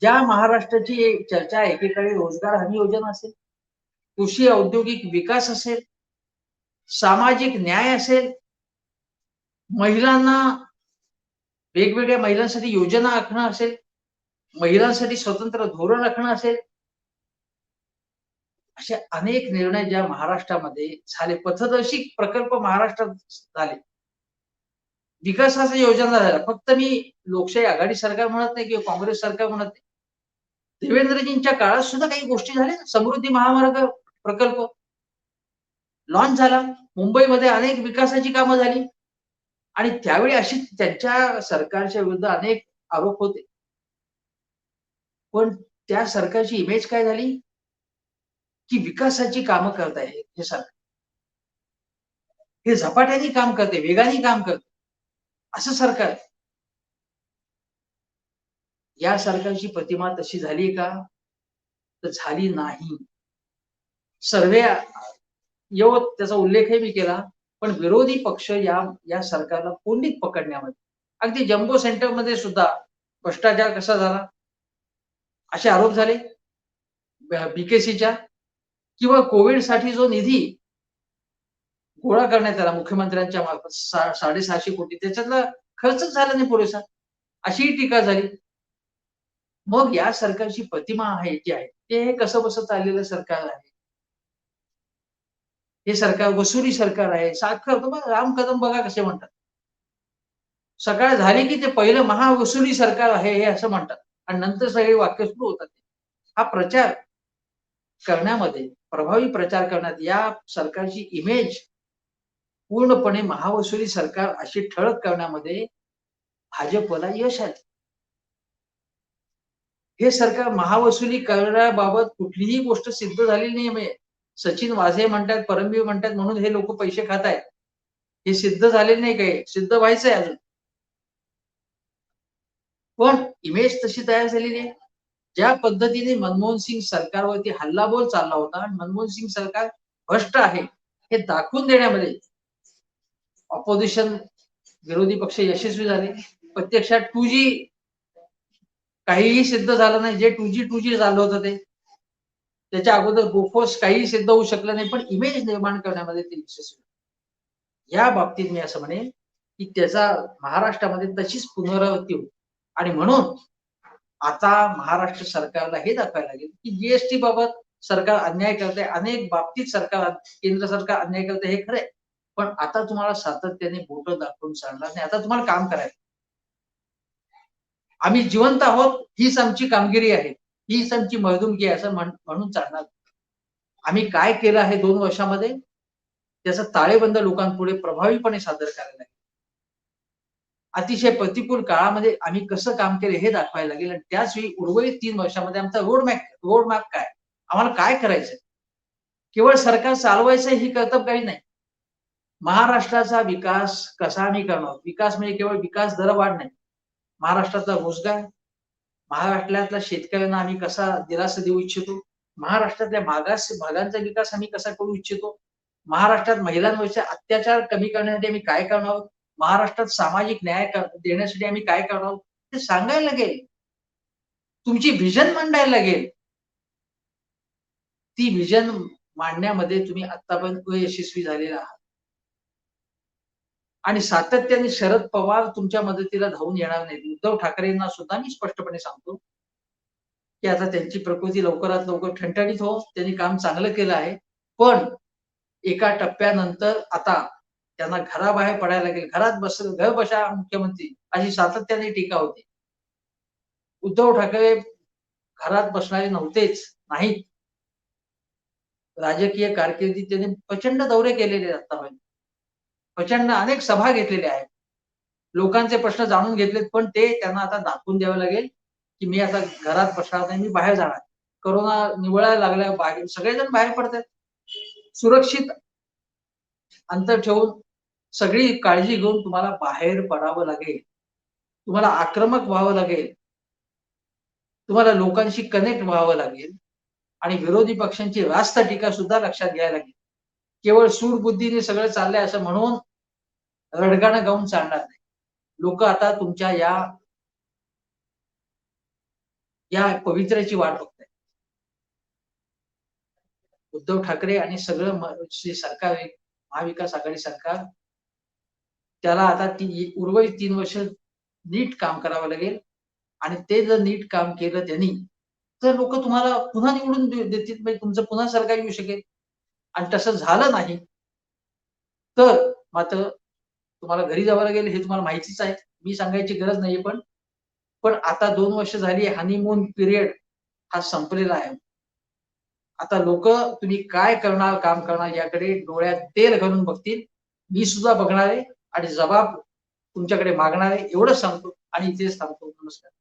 ज्या महाराष्ट्राची चर्चा एकीकडे रोजगार हमी योजना असेल, कृषी औद्योगिक विकास असेल, सामाजिक न्याय असेल, महिलांना वेगवेगळ्या महिलांसाठी योजना आखणं असेल, महिलांसाठी स्वतंत्र धोरण आखणं असेल, असे अनेक निर्णय ज्या महाराष्ट्रामध्ये झाले, पथदर्शी प्रकल्प महाराष्ट्रात झाले, विकासाच्या योजना झाल्या. फक्त मी लोकशाही आघाडी सरकार म्हणत नाही किंवा काँग्रेस सरकार म्हणत नाही. देवेंद्रजींच्या काळात सुद्धा काही गोष्टी झाल्या. समृद्धी महामार्ग प्रकल्प लॉन्च झाला. मुंबईमध्ये अनेक विकासाची कामं झाली आणि त्यावेळी अशी त्यांच्या सरकारच्या विरुद्ध अनेक आरोप होते. पण त्या सरकारची इमेज काय झाली, की विकासाची कामं करताय हे सरकार. हे झपाट्याने काम करते, वेगाने काम करते. असं सरकार. या सरकारची प्रतिमा तशी झाली का? तर झाली नाही. सर्वे त्याचा उल्लेखही मी केला. पण विरोधी पक्ष या सरकारला कोंडीत पकडण्यामध्ये, अगदी जम्बो सेंटरमध्ये सुद्धा भ्रष्टाचार कसा झाला, असे आरोप झाले बीकेसीच्या, किंवा कोविडसाठी जो निधी गोळा करण्यात आला मुख्यमंत्र्यांच्या मार्फत 650 कोटी, त्याच्यातला खर्चच झाला नाही पुरेसा, अशीही टीका झाली. मग या सरकारची प्रतिमा आहे जी आहे, ते हे कसं बसं चाललेलं सरकार आहे. हे सरकार वसुली सरकार आहे. साखर तुम्हाला राम कदम बघा कसे म्हणतात. सकाळ झाली की ते पहिलं महावसुली सरकार आहे हे असं म्हणतात आणि नंतर सगळे वाक्य सुरू होतात. हा प्रचार करण्यामध्ये, प्रभावी प्रचार करण्यात या सरकारची इमेज पूर्णपणे महावसुली सरकार अशी ठळक करण्यामध्ये भाजपला यश आले. हे सरकार महावसुली करण्याबाबत कुठलीही गोष्ट सिद्ध झालेली नाहीये. सचिन वाझे म्हणतात, परमबीर म्हणतात म्हणून हे लोक पैसे खात आहेत. हे सिद्ध झालेलं नाही काही, सिद्ध व्हायचंय अजून. पण इमेज तशी तयार झालेली आहे. ज्या पद्धतीने मनमोहन सिंग सरकारवरती हल्लाबोल चालला होता आणि मनमोहन सिंग सरकार भ्रष्ट आहे हे दाखवून देण्यामध्ये ऑपोजिशन, विरोधी पक्ष यशस्वी झाले. प्रत्यक्षात 2G काहीही सिद्ध झालं नाही. जे 2G झालं होतं ते, त्याच्या अगोदर बोफोर्स काहीही सिद्ध होऊ शकलं नाही, पण इमेज निर्माण करण्यामध्ये ते यशस्वी. या बाबतीत मी असं म्हणेन की त्याचा महाराष्ट्रामध्ये तशीच पुनरावृत्ती होईल. आणि म्हणून आता महाराष्ट्र सरकारला हे दाखवायला लागेल की जीएसटी बाबत सरकार अन्याय करते, अनेक बाबतीत सरकार, केंद्र सरकार अन्याय करते हे खरंय. पण आता तुम्हाला सातत्याने बोटं दाखवून चालणार नाही. आता तुम्हाला काम करायचं. आम्ही जिवंत आहोत, हीच आमची कामगिरी आहे, हीच आमची मर्दुमकी आहे असं म्हणून चालणार. आम्ही काय केलं आहे 2 वर्षामध्ये, त्याचा ताळेबंद लोकांपुढे प्रभावीपणे सादर करायला लागेल. अतिशय प्रतिकूल काळामध्ये आम्ही कसं काम केलं हे दाखवायला लागेल आणि त्याच वेळी उर्वरित 3 वर्षामध्ये आमचा रोड मॅप काय, आम्हाला काय करायचंय. केवळ सरकार चालवायचं ही कर्तबगारी नाही. महाराष्ट्राचा विकास कसा आम्ही करणार. विकास म्हणजे केवळ विकास दर वाढ नाही. महाराष्ट्राचा रोजगार, महाराष्ट्रातल्या शेतकऱ्यांना आम्ही कसा दिलासा देऊ इच्छितो. महाराष्ट्रातल्या मागास भागांचा विकास आम्ही कसा करू इच्छितो. महाराष्ट्रात महिलांवरचे अत्याचार कमी करण्यासाठी आम्ही काय करणार आहोत. महाराष्ट्रात सामाजिक न्याय देण्यासाठी आम्ही काय करणार आहोत ते सांगायला लागेल. तुमची व्हिजन मांडायला लागेल. ती व्हिजन मांडण्यामध्ये तुम्ही आतापर्यंत अयशस्वी झालेला आहात. आणि सातत्याने शरद पवार तुमच्या मदतीला धावून येणार नाहीत. उद्धव ठाकरेंना सुद्धा मी स्पष्टपणे सांगतो की आता त्यांची प्रकृती लवकरात लवकर ठणठणीत हो. त्यांनी काम चांगलं केलं आहे. पण एका टप्प्यानंतर आता त्यांना घराबाहेर पडायला लागेल. घर बसा मुख्यमंत्री अशी सातत्याने टीका होते. उद्धव ठाकरे घरात बसणारे नव्हतेच, नाहीत. राजकीय कारकिर्दीत त्यांनी प्रचंड दौरे केलेले आहेत आतापर्यंत. प्रचंड अनेक सभा घेतलेल्या आहेत. लोकांचे प्रश्न जाणून घेतलेत, पण ते त्यांना आता दाखवून द्यावं लागेल की मी आता घरात बसणार नाही, मी बाहेर जाणार. कोरोना निवळायला लागला, बाहेर सगळेजण बाहेर पडतात. सुरक्षित अंतर ठेवून सगळी काळजी घेऊन तुम्हाला बाहेर पडावं लागेल. तुम्हाला आक्रमक व्हावं लागेल. तुम्हाला लोकांशी कनेक्ट व्हावं लागेल आणि विरोधी पक्षांची रास्त टीका सुद्धा लक्षात घ्यायला लागेल. केवळ सूडबुद्धीने सगळं चाललंय असं म्हणून रडगाणं गाऊन चालणार नाही. लोक आता तुमच्या या पवित्र्याची वाट बघतायत. उद्धव ठाकरे आणि सगळं सरकार आहे, महाविकास आघाडी सरकार, त्याला आता उर्वरित 3 वर्ष नीट काम करावं लागेल आणि ते जर नीट काम केलं त्यांनी, तर लोक तुम्हाला पुन्हा निवडून देतील, म्हणजे तुमचं पुन्हा सरकार येऊ शकेल. आणि तसं झालं नाही तर मात्र तुम्हाला घरी जावं लागेल, हे तुम्हाला माहितीच आहे. मी सांगायची गरज नाहीये पण. पण आता 2 वर्ष झाली, हनीमून पिरियड हा संपलेला आहे. आता लोक तुम्ही काय करणार, काम करणार याकडे डोळ्यात तेल घालून बघतील. मी सुद्धा बघणार आहे आणि जबाब तुमच्याकडे मागणार आहे, एवढंच सांगतो आणि इथेच थांबतो. नमस्कार.